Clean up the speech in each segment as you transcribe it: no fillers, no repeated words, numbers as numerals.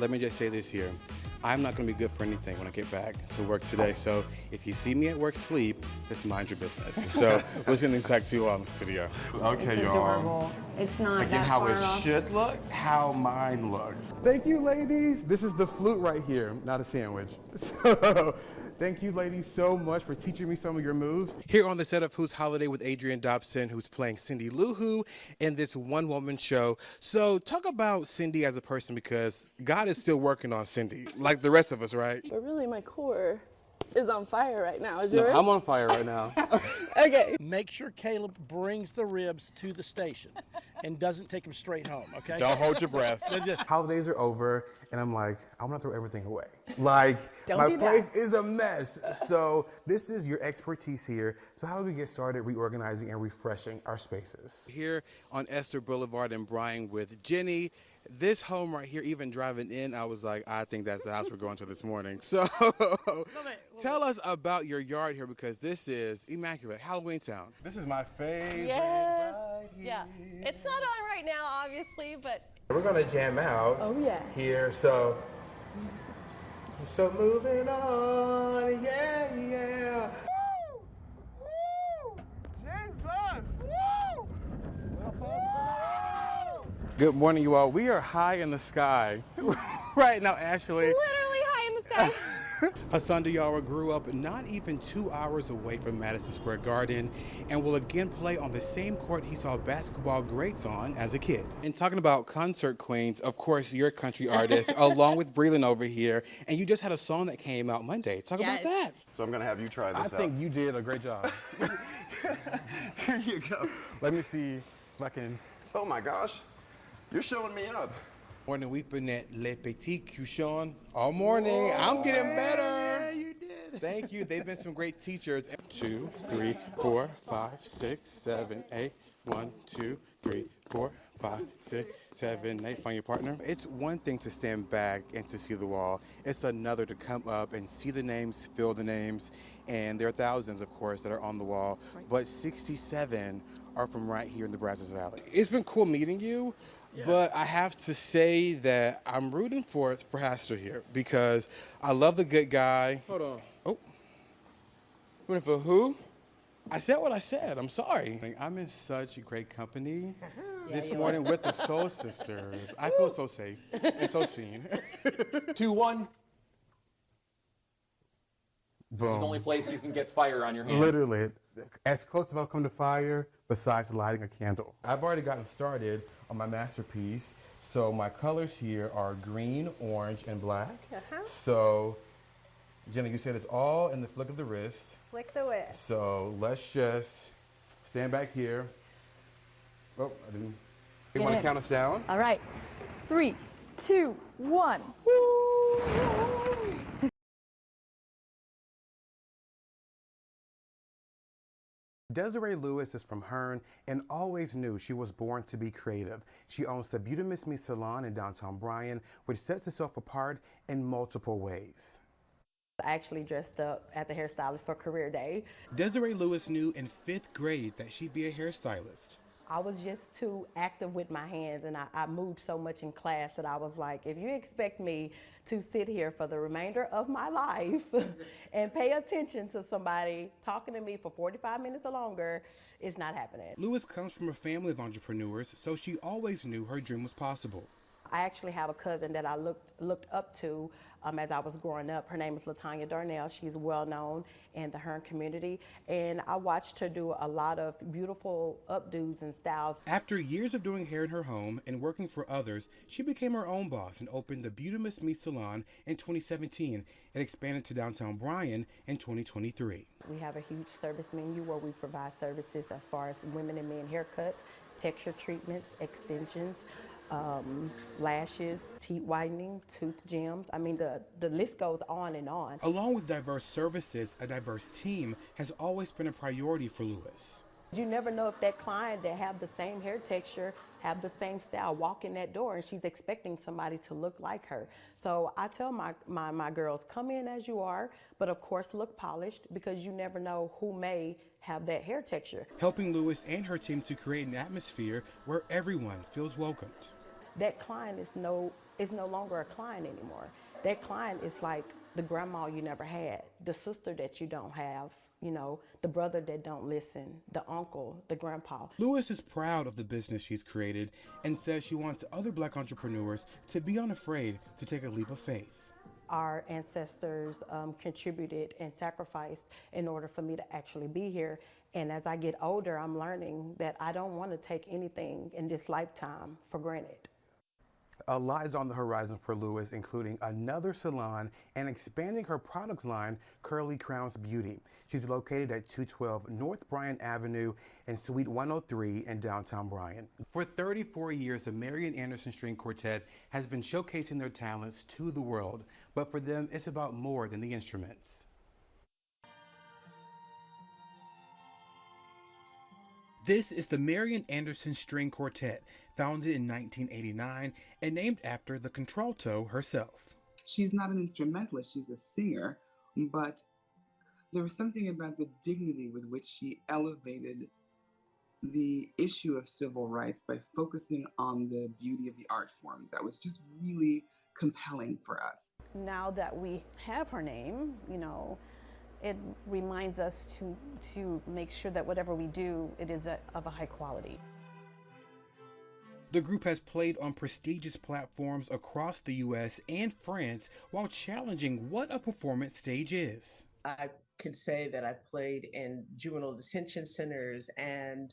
Let me just say this here. I'm not going to be good for anything when I get back to work today. So if you see me at work sleep, just mind your business. So we'll send these back to you all in the studio. Okay, It's adorable. It's not Again, that how far it off. should look, how mine looks. Thank you, ladies. This is the flute right here, not a sandwich. So thank you, ladies, so much for teaching me some of your moves. Here on the set of Who's Holiday with Adrienne Dobson, who's playing Cindy Lou Who in this one-woman show. So talk about Cindy as a person, because God is still working on Cindy, like the rest of us, right? But really, my core is on fire right now. Is No, yours? I'm on fire right now. Okay. Make sure Caleb brings the ribs to the station and doesn't take them straight home, okay? Don't hold your breath. Holidays are over, and I'm like, I want to throw everything away. Like, my place is a mess. So this is your expertise here. So how do we get started reorganizing and refreshing our spaces? Here on Esther Boulevard in Bryan with Jenny. This home right here, even driving in, I was like, I think that's the house we're going to this morning. So tell us about your yard here, because this is immaculate. Halloween Town. This is my favorite right here. Yeah, it's not on right now, obviously, but we're gonna jam out here. So moving on, yeah, yeah. Woo! Woo! Jesus! Woo! Good morning, you all. We are high in the sky right now, Ashley. literally high in the sky. Hassan Diarra grew up not even 2 hours away from Madison Square Garden and will again play on the same court he saw basketball greats on as a kid. And talking about concert queens, of course, you're a country artist along with Breland over here, and you just had a song that came out Monday. Talk about that. So I'm going to have you try this out. I think you did a great job. Here you go. Let me see if I can. Oh my gosh, you're showing me up. Morning, we've been at Le Petit Cuchon all morning. Whoa, I'm getting better. Yeah, you did. Thank you. They've been some great teachers. 2, 3, 4, 5, 6, 7, 8. 1, 2, 3, 4, 5, 6, 7, 8. Find your partner. It's one thing to stand back and to see the wall. It's another to come up and see the names, feel the names. And there are thousands, of course, that are on the wall. But 67 are from right here in the Brazos Valley. It's been cool meeting you. Yeah. But I have to say that I'm rooting for Hester here, because I love the good guy. Hold on. Oh. Rooting for who? I said what I said. I'm sorry. I'm in such great company this morning with the Soul Sisters. I feel so safe and so seen. 2, 1. Boom. This is the only place you can get fire on your hand. Literally. As close as I'll come to fire, besides lighting a candle. I've already gotten started on my masterpiece. So my colors here are green, orange, and black. So, Jenna, you said it's all in the flick of the wrist. Flick the wrist. So let's just stand back here. Oh, I didn't. You want to count us down? All right. 3, 2, 1. Desiree Lewis is from Hearn and always knew she was born to be creative. She owns the Beauty Miss Me Salon in downtown Bryan, which sets itself apart in multiple ways. I actually dressed up as a hairstylist for career day. Desiree Lewis knew in 5th grade that she'd be a hairstylist. I was just too active with my hands, and I moved so much in class that I was like, if you expect me to sit here for the remainder of my life and pay attention to somebody talking to me for 45 minutes or longer, it's not happening. Lewis comes from a family of entrepreneurs, so she always knew her dream was possible. I actually have a cousin that I looked up to as I was growing up. Her name is LaTanya Darnell. She's well known in the Hearn community, and I watched her do a lot of beautiful updos and styles. After years of doing hair in her home and working for others, she became her own boss and opened the Beauty Miss Me Salon in 2017 and expanded to downtown Bryan in 2023. We have a huge service menu where we provide services as far as women and men haircuts, texture treatments, extensions, lashes, teeth whitening, tooth gems. I mean, the list goes on and on. Along with diverse services, a diverse team has always been a priority for Lewis. You never know if that client that have the same hair texture, have the same style, walk in that door and she's expecting somebody to look like her. So I tell my girls, come in as you are, but of course look polished, because you never know who may have that hair texture. Helping Lewis and her team to create an atmosphere where everyone feels welcomed. that client is no longer a client anymore. That client is like the grandma you never had, the sister that you don't have, you know, the brother that don't listen, the uncle, the grandpa. Lewis is proud of the business she's created and says she wants other Black entrepreneurs to be unafraid to take a leap of faith. Our ancestors contributed and sacrificed in order for me to actually be here. And as I get older, I'm learning that I don't want to take anything in this lifetime for granted. A lot is on the horizon for Lewis, including another salon and expanding her products line, Curly Crowns Beauty. She's located at 212 North Bryan Avenue and Suite 103 in downtown Bryan. For 34 years, the Marian Anderson String Quartet has been showcasing their talents to the world. But for them, it's about more than the instruments. This is the Marian Anderson String Quartet, founded in 1989 and named after the contralto herself. She's not an instrumentalist, she's a singer, but there was something about the dignity with which she elevated the issue of civil rights by focusing on the beauty of the art form. That was just really compelling for us. Now that we have her name, you know, it reminds us to make sure that whatever we do, it is of a high quality. The group has played on prestigious platforms across the U.S. and France while challenging what a performance stage is. I could say that I played in juvenile detention centers and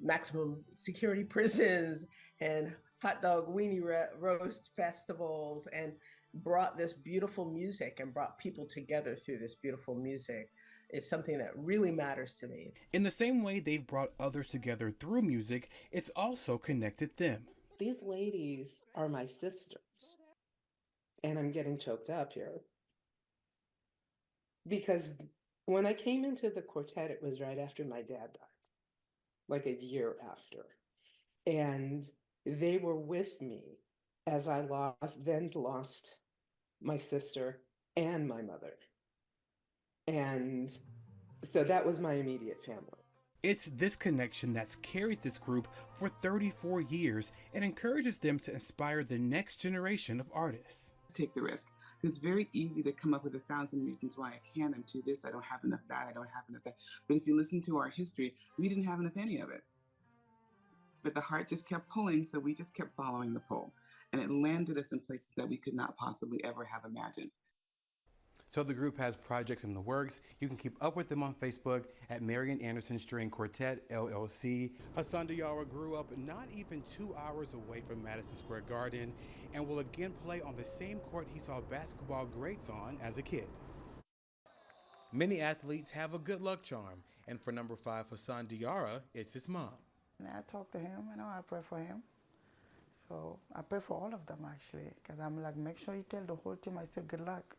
maximum security prisons and hot dog weenie roast festivals, and brought this beautiful music and brought people together through this beautiful music. Is something that really matters to me. In the same way they've brought others together through music, it's also connected them. These ladies are my sisters. And I'm getting choked up here. Because when I came into the quartet, it was right after my dad died, like a year after. And they were with me as I lost my sister and my mother. And so that was my immediate family. It's this connection that's carried this group for 34 years and encourages them to inspire the next generation of artists. Take the risk. It's very easy to come up with 1,000 reasons why I can't do this, I don't have enough that, I don't have enough that. But if you listen to our history, we didn't have enough any of it. But the heart just kept pulling, so we just kept following the pull. And it landed us in places that we could not possibly ever have imagined. So the group has projects in the works. You can keep up with them on Facebook at Marian Anderson String Quartet, LLC. Hassan Diarra grew up not even 2 hours away from Madison Square Garden and will again play on the same court he saw basketball greats on as a kid. Many athletes have a good luck charm, and for number 5, Hassan Diarra, it's his mom. And I talk to him, you know, I pray for him. So I pray for all of them actually, because I'm like, make sure you tell the whole team I say good luck,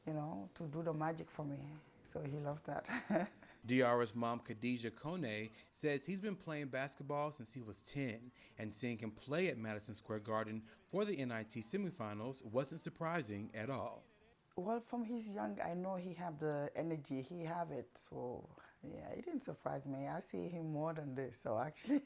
you know, to do the magic for me. So he loves that. Diarra's mom, Khadijah Kone, says he's been playing basketball since he was 10, and seeing him play at Madison Square Garden for the NIT semifinals wasn't surprising at all. Well, from his young, I know he have the energy, he have it. So yeah, it didn't surprise me. I see him more than this, so actually.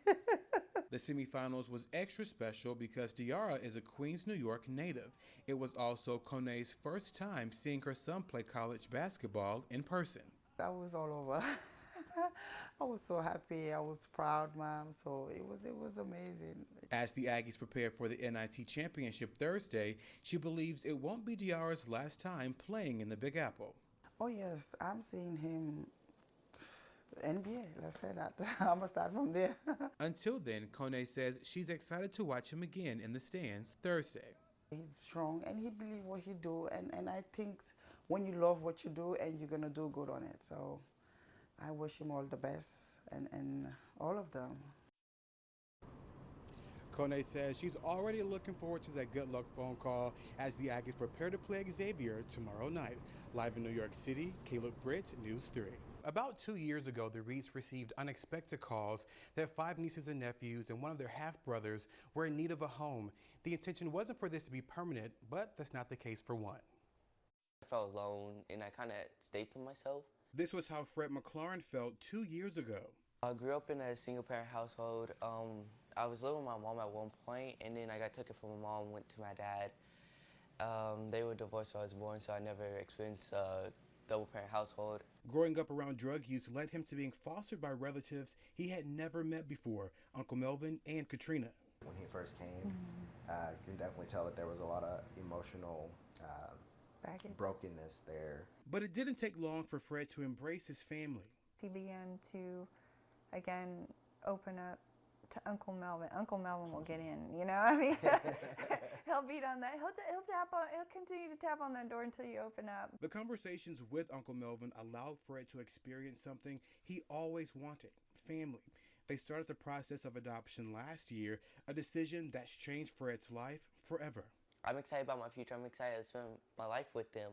The semifinals was extra special because Diarra is a Queens, New York native. It was also Kone's first time seeing her son play college basketball in person. I was all over. I was so happy. I was proud, Mom. So it was amazing. As the Aggies prepare for the NIT championship Thursday, she believes it won't be Diarra's last time playing in the Big Apple. Oh yes, I'm seeing him NBA, let's say that. I'm gonna start from there. Until then, Kone says she's excited to watch him again in the stands Thursday. He's strong and he believes what he do, and I think when you love what you do and you're gonna do good on it. So I wish him all the best and all of them. Kone says she's already looking forward to that good luck phone call as the Aggies prepare to play Xavier tomorrow night. Live in New York City, Caleb Britt, News 3. About 2 years ago, the Reeds received unexpected calls that 5 nieces and nephews and one of their half-brothers were in need of a home. The intention wasn't for this to be permanent, but that's not the case for one. I felt alone and I kind of stayed to myself. This was how Fred McLaurin felt 2 years ago. I grew up in a single-parent household. I was living with my mom at one point, and then I got taken from my mom, went to my dad. They were divorced when I was born, so I never experienced a double-parent household. Growing up around drug use led him to being fostered by relatives he had never met before, Uncle Melvin and Katrina. When he first came, I can definitely tell that there was a lot of emotional brokenness there. But it didn't take long for Fred to embrace his family. He began to, again, open up to Uncle Melvin. Uncle Melvin will get in, you know. I mean, he'll beat on that. He'll tap on. He'll continue to tap on that door until you open up. The conversations with Uncle Melvin allowed Fred to experience something he always wanted: family. They started the process of adoption last year, a decision that's changed Fred's life forever. I'm excited about my future. I'm excited to spend my life with them.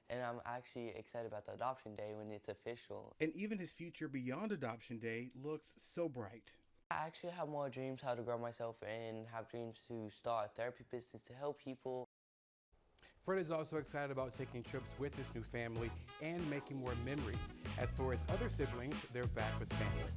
And I'm actually excited about the adoption day when it's official. And even his future beyond adoption day looks so bright. I actually have more dreams how to grow myself and have dreams to start a therapy business to help people. Fred is also excited about taking trips with his new family and making more memories. As for his other siblings, they're back with family.